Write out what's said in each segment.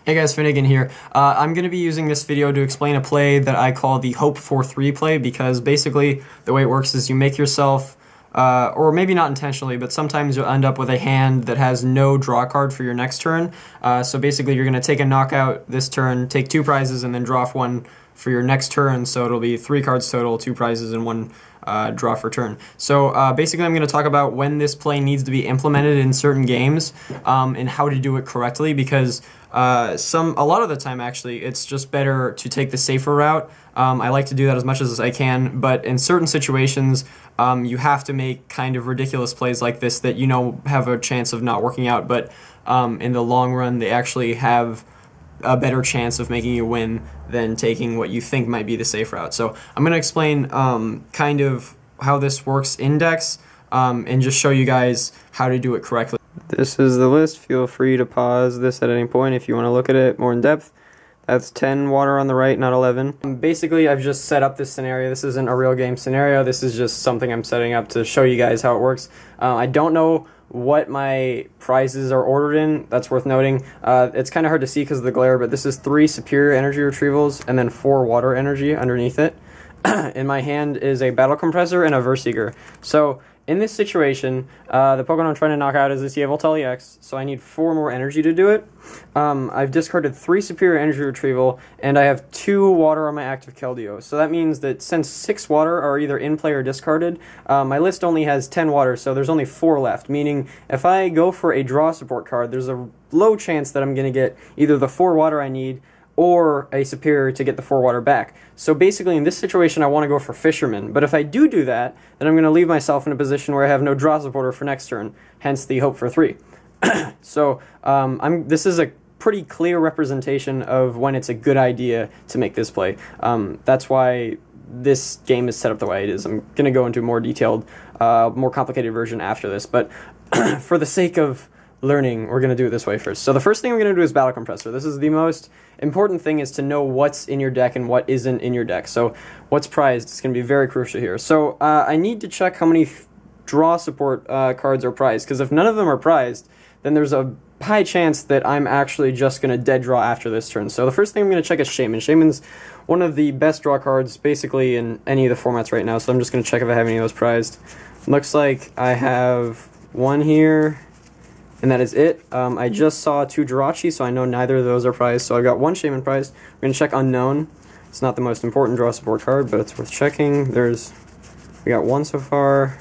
Hey guys, Finnegan here. I'm going to be using this video to explain a play that I call the Hope for 3 play, because basically the way it works is you make yourself, or maybe not intentionally, but sometimes you'll end up with a hand that has no draw card for your next turn. So basically you're going to take a knockout this turn, take 2 prizes, and then draw off 1 for your next turn, so it'll be 3 cards total, 2 prizes, and 1 draw for turn. So basically I'm going to talk about when this play needs to be implemented in certain games, and how to do it correctly, because a lot of the time actually it's just better to take the safer route. I like to do that as much as I can, but in certain situations you have to make kind of ridiculous plays like this that you know have a chance of not working out, but in the long run they actually have a better chance of making you win than taking what you think might be the safe route. So I'm going to explain kind of how this works in decks, and just show you guys how to do it correctly. This is the list. Feel free to pause this at any point if you want to look at it more in depth. That's 10 water on the right, not 11. Basically, I've just set up this scenario. This isn't a real game scenario. This is just something I'm setting up to show you guys how it works. I don't know what my prizes are ordered in. That's worth noting. It's kind of hard to see because of the glare, but this is 3 superior energy retrievals and then 4 water energy underneath it. In my hand is a battle compressor and a Verseeker. So in this situation, the Pokemon I'm trying to knock out is this Yveltal EX, so I need 4 more energy to do it. I've discarded 3 superior energy retrieval, and I have 2 water on my active Keldeo. So that means that since 6 water are either in play or discarded, my list only has 10 water, so there's only 4 left, meaning if I go for a draw support card, there's a low chance that I'm going to get either the 4 water I need or a superior to get the 4 water back. So basically in this situation I want to go for Fisherman, but if I do that, then I'm going to leave myself in a position where I have no draw supporter for next turn, hence the Hope for 3. So this is a pretty clear representation of when it's a good idea to make this play. That's why this game is set up the way it is. I'm going to go into a more detailed, more complicated version after this, but for the sake of learning, we're going to do it this way first. So the first thing we're going to do is Battle Compressor. This is the most important thing, is to know what's in your deck and what isn't in your deck. So what's prized is going to be very crucial here. So I need to check how many draw support cards are prized, because if none of them are prized, then there's a high chance that I'm actually just going to dead draw after this turn. So the first thing I'm going to check is Shaman. Shaman's one of the best draw cards basically in any of the formats right now, so I'm just going to check if I have any of those prized. Looks like I have 1 here, and that is it. I just saw 2 Jirachi, so I know neither of those are prized, so I've got 1 Shaman prized. We're going to check Unknown. It's not the most important draw support card, but it's worth checking. We got 1 so far,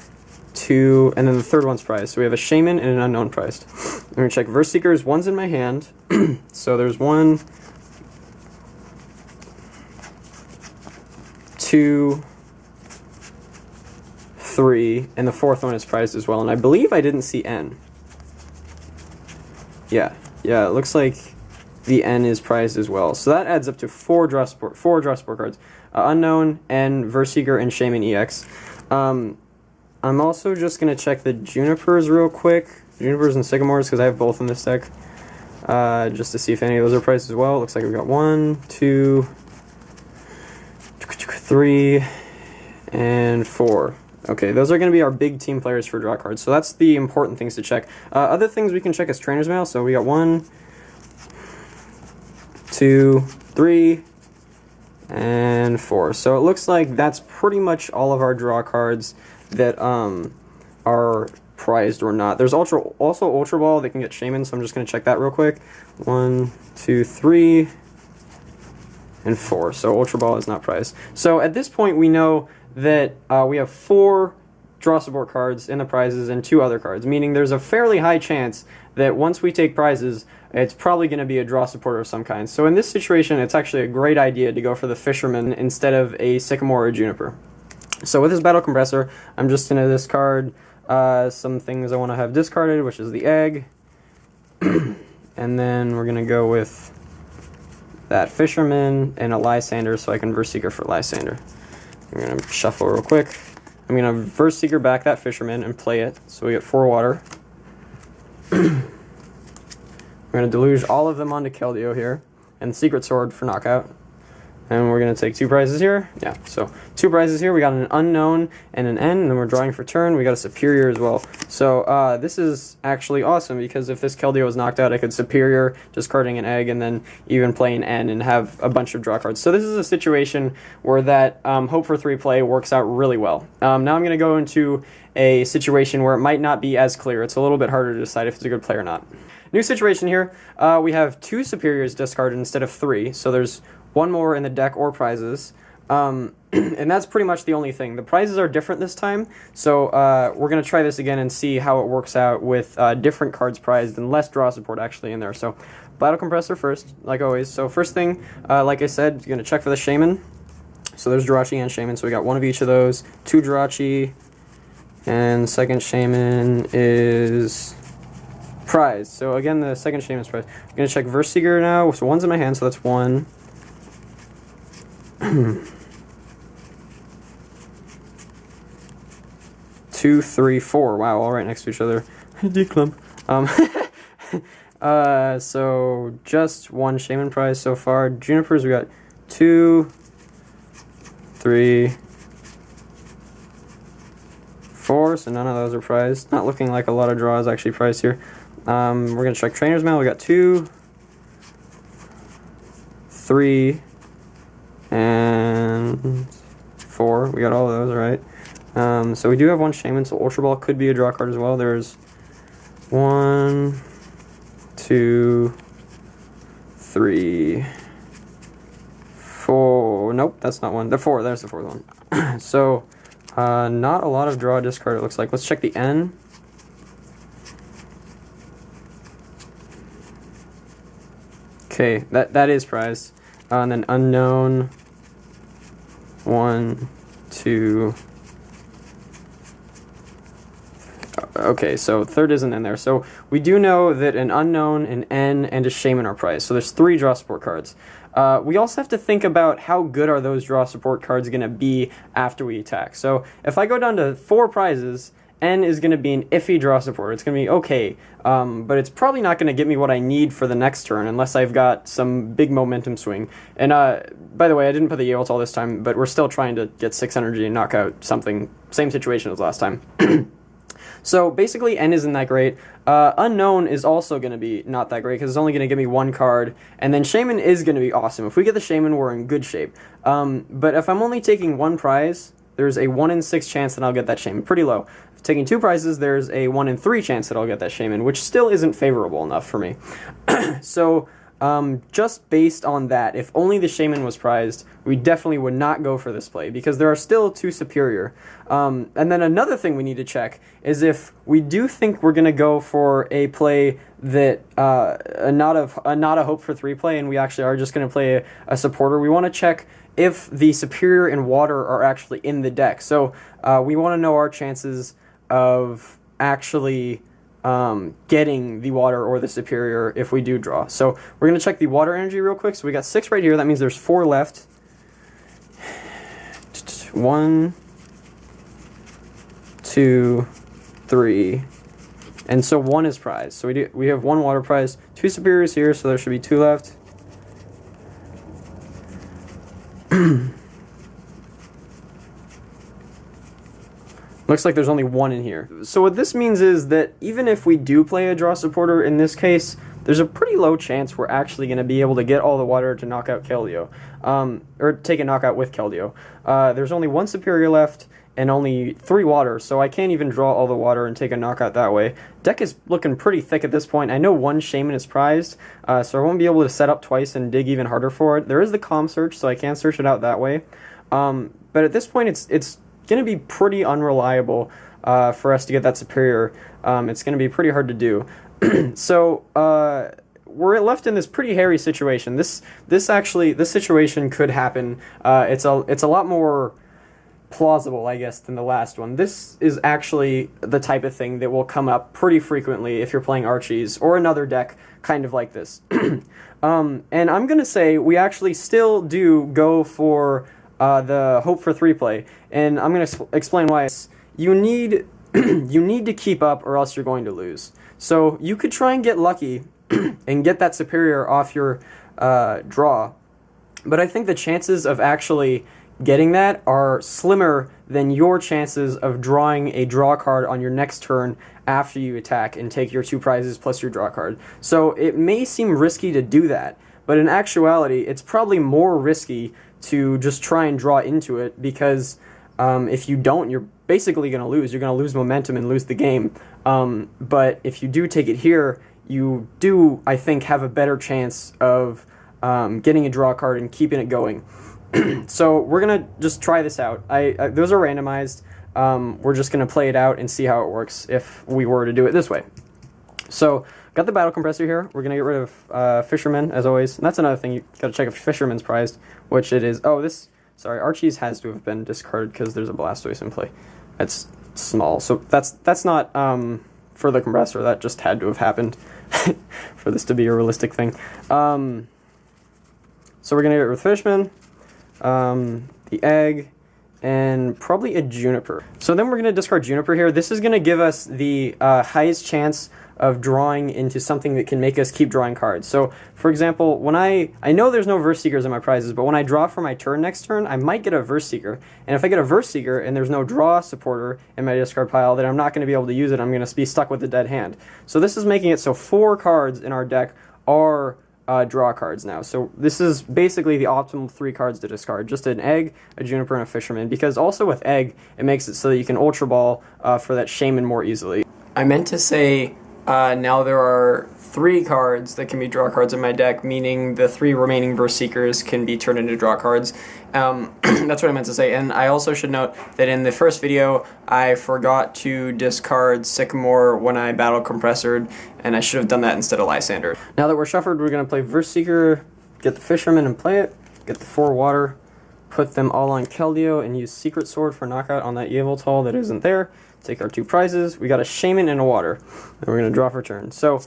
2, and then the 3rd one's prized. So we have a Shaman and an Unknown prized. I'm going to check Verseekers. 1's in my hand, so there's 1, 2, 3, and the 4th one is prized as well, and I believe I didn't see N. Yeah, it looks like the N is prized as well. So that adds up to 4 draw support cards. Unknown, N, Verseeker, and Shaman EX. I'm also just going to check the Junipers real quick. Junipers and Sycamores, because I have both in this deck. Just to see if any of those are prized as well. Looks like we've got 1, 2, 3, and 4. Okay, those are going to be our big team players for draw cards, so that's the important things to check. Other things we can check is Trainer's Mail, so we got 1, 2, 3, and 4. So it looks like that's pretty much all of our draw cards that are prized or not. There's also Ultra Ball that can get Shaman, so I'm just going to check that real quick. 1, 2, 3, and 4. So Ultra Ball is not prized. So at this point we know that we have 4 draw support cards in the prizes and 2 other cards, meaning there's a fairly high chance that once we take prizes, it's probably going to be a draw supporter of some kind. So in this situation, it's actually a great idea to go for the Fisherman instead of a Sycamore or a Juniper. So with this Battle Compressor, I'm just going to discard some things I want to have discarded, which is the Egg, and then we're going to go with that Fisherman and a Lysander, so I can Verseeker for Lysander. I'm going to shuffle real quick. I'm going to Verseeker back that Fisherman and play it, so we get 4 water. I'm going to deluge all of them onto Keldeo here, and Secret Sword for knockout. And we're going to take 2 prizes here. Yeah, so 2 prizes here. We got an unknown and an N, and then we're drawing for turn. We got a superior as well. So this is actually awesome, because if this Keldeo was knocked out, I could superior, discarding an egg, and then even play an N and have a bunch of draw cards. So this is a situation where that hope for 3 play works out really well. Now I'm going to go into a situation where it might not be as clear. It's a little bit harder to decide if it's a good play or not. New situation here. We have 2 superiors discarded instead of 3, so there's 1 more in the deck or prizes, and that's pretty much the only thing. The prizes are different this time, so we're going to try this again and see how it works out with different cards prized and less draw support actually in there. So Battle Compressor first, like always. So first thing, like I said, you're going to check for the Shaman. So there's Jirachi and Shaman, so we got 1 of each of those. 2 Jirachi, and second Shaman is prized. So again, the second Shaman is prized. I'm going to check Verseeker now, so 1's in my hand, so that's 1. 2, 3, 4. Wow, all right next to each other. Declump. So just 1 Shaman prize so far. Junipers, we got 2, 3, 4. So none of those are prized. Not looking like a lot of draws actually prized here. We're gonna check Trainer's Mail. We got 2, 3. And 4. We got all of those, right? So we do have 1 Shaman, so Ultra Ball could be a draw card as well. There's 1, 2, 3, 4. Nope, that's not 1. The 4. There's the 4th one. So not a lot of draw discard, it looks like. Let's check the N. Okay, that is prized. And then unknown. 1, 2. Okay, so 3rd isn't in there. So we do know that an unknown, an N, and a Shaman are prized. So there's 3 draw support cards. We also have to think about how good are those draw support cards going to be after we attack. So if I go down to 4 prizes, N is going to be an iffy draw support. It's going to be okay, but it's probably not going to get me what I need for the next turn unless I've got some big momentum swing. And by the way, I didn't put the Yale all this time, but we're still trying to get 6 energy and knock out something. Same situation as last time. So basically N isn't that great. Unknown is also going to be not that great because it's only going to give me 1 card. And then Shaman is going to be awesome. If we get the Shaman, we're in good shape. But if I'm only taking 1 prize, there's a 1 in 6 chance that I'll get that Shaman. Pretty low. If taking 2 prizes, there's a 1 in 3 chance that I'll get that Shaman, which still isn't favorable enough for me. So just based on that, if only the Shaman was prized, we definitely would not go for this play because there are still 2 superior. And then another thing we need to check is if we do think we're going to go for a play that not a hope for 3 play, and we actually are just going to play a supporter, we want to check if the superior and water are actually in the deck. So we want to know our chances of actually getting the water or the superior if we do draw. So we're going to check the water energy real quick. So we got 6 right here. That means there's 4 left. 1, 2, 3. And so 1 is prized. So we have 1 water prize, 2 superiors here, so there should be 2 left. Looks like there's only 1 in here. So what this means is that even if we do play a draw supporter in this case, there's a pretty low chance we're actually going to be able to get all the water to knock out Keldeo. Or take a knockout with Keldeo. There's only 1 superior left and only 3 water, so I can't even draw all the water and take a knockout that way. Deck is looking pretty thick at this point. I know 1 Shaman is prized, so I won't be able to set up twice and dig even harder for it. There is the Calm Search, so I can search it out that way. But at this point, it's going to be pretty unreliable for us to get that superior. It's going to be pretty hard to do. So we're left in this pretty hairy situation. This situation could happen. It's a lot more plausible, I guess, than the last one. This is actually the type of thing that will come up pretty frequently if you're playing Archies or another deck kind of like this. And I'm going to say we actually still do go for the hope for 3 play, and I'm going to explain why. You need to keep up or else you're going to lose. So you could try and get lucky and get that superior off your draw, But I think the chances of actually getting that are slimmer than your chances of drawing a draw card on your next turn after you attack and take your 2 prizes plus your draw card. So it may seem risky to do that, but in actuality, it's probably more risky to just try and draw into it, because if you don't, you're basically going to lose. You're going to lose momentum and lose the game. But if you do take it here, you do, I think, have a better chance of getting a draw card and keeping it going. So we're going to just try this out. Those are randomized. We're just going to play it out and see how it works if we were to do it this way. So got the battle compressor here. We're going to get rid of Fisherman, as always. And that's another thing. You got to check if Fisherman's prized, which it is. Oh, sorry, Archie's has to have been discarded because there's a Blastoise in play. That's small. So that's not for the compressor. That just had to have happened for this to be a realistic thing. So we're going to get rid of Fisherman, the egg, and probably a Juniper. So then we're going to discard Juniper here. This is going to give us the highest chance of drawing into something that can make us keep drawing cards. So, for example, when I know there's no Verse Seekers in my prizes, but when I draw for my turn next turn, I might get a Verse Seeker. And if I get a Verse Seeker and there's no draw supporter in my discard pile, then I'm not going to be able to use it. I'm going to be stuck with a dead hand. So this is making it so 4 cards in our deck are draw cards now. So this is basically the optimal 3 cards to discard. Just an egg, a Juniper, and a Fisherman. Because also with egg, it makes it so that you can Ultra Ball for that Shaman more easily. I meant to say now there are 3 cards that can be draw cards in my deck, meaning the 3 remaining Verse Seekers can be turned into draw cards. That's what I meant to say. And I also should note that in the first video, I forgot to discard Sycamore when I battle Compressored, and I should have done that instead of Lysander. Now that we're shuffled, we're going to play Verse Seeker, get the Fisherman and play it, get the 4 water, put them all on Keldeo, and use Secret Sword for knockout on that Yveltal that isn't there. Take our 2 prizes. We got a Shaman and a water, and we're going to draw for turn. So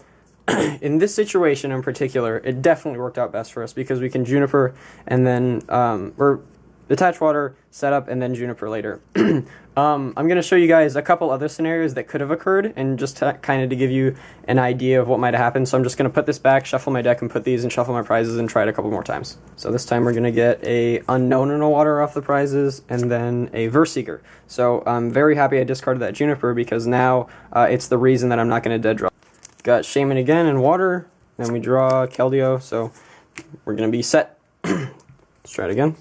in this situation in particular, it definitely worked out best for us because we can Juniper and then or attach water, set up, and then Juniper later. I'm going to show you guys a couple other scenarios that could have occurred, and just kind of to give you an idea of what might have happened. So I'm just going to put this back, shuffle my deck, and put these and shuffle my prizes and try it a couple more times. So this time we're going to get a Unknown and a water off the prizes, and then a Verse Seeker. So I'm very happy I discarded that Juniper because now it's the reason that I'm not going to dead draw. Got Shaman again and water, then we draw Keldeo, so we're going to be set. Let's try it again.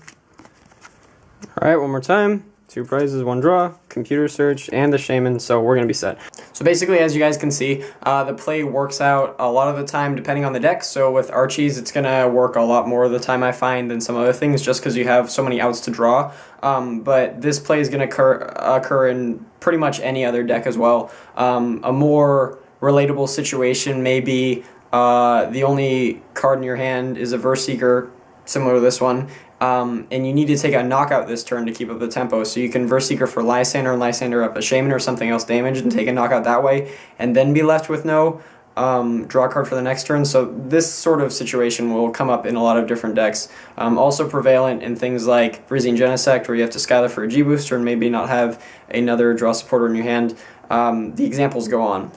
Alright, one more time. 2 prizes, 1 draw, computer search, and the Shaman, so we're going to be set. So basically, as you guys can see, the play works out a lot of the time depending on the deck. So with Archie's, it's going to work a lot more of the time, I find, than some other things, just because you have so many outs to draw. But this play is going to occur in pretty much any other deck as well. A more relatable situation may be the only card in your hand is a Verse Seeker, similar to this one. And you need to take a knockout this turn to keep up the tempo. So you can Verse Seeker for Lysander and Lysander up a Shaman or something else damaged and take a knockout that way, and then be left with no draw card for the next turn. So this sort of situation will come up in a lot of different decks. Also prevalent in things like Frisian Genesect, where you have to Skylar for a G-Booster and maybe not have another draw supporter in your hand. The examples go on.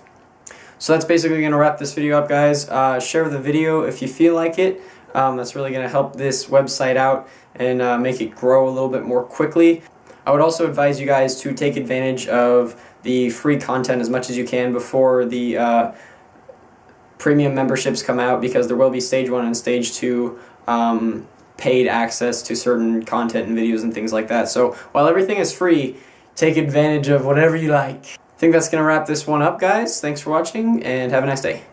So that's basically going to wrap this video up, guys. Share the video if you feel like it. That's really going to help this website out and make it grow a little bit more quickly. I would also advise you guys to take advantage of the free content as much as you can before the premium memberships come out, because there will be Stage 1 and Stage 2 paid access to certain content and videos and things like that. So while everything is free, take advantage of whatever you like. I think that's going to wrap this one up, guys. Thanks for watching, and have a nice day.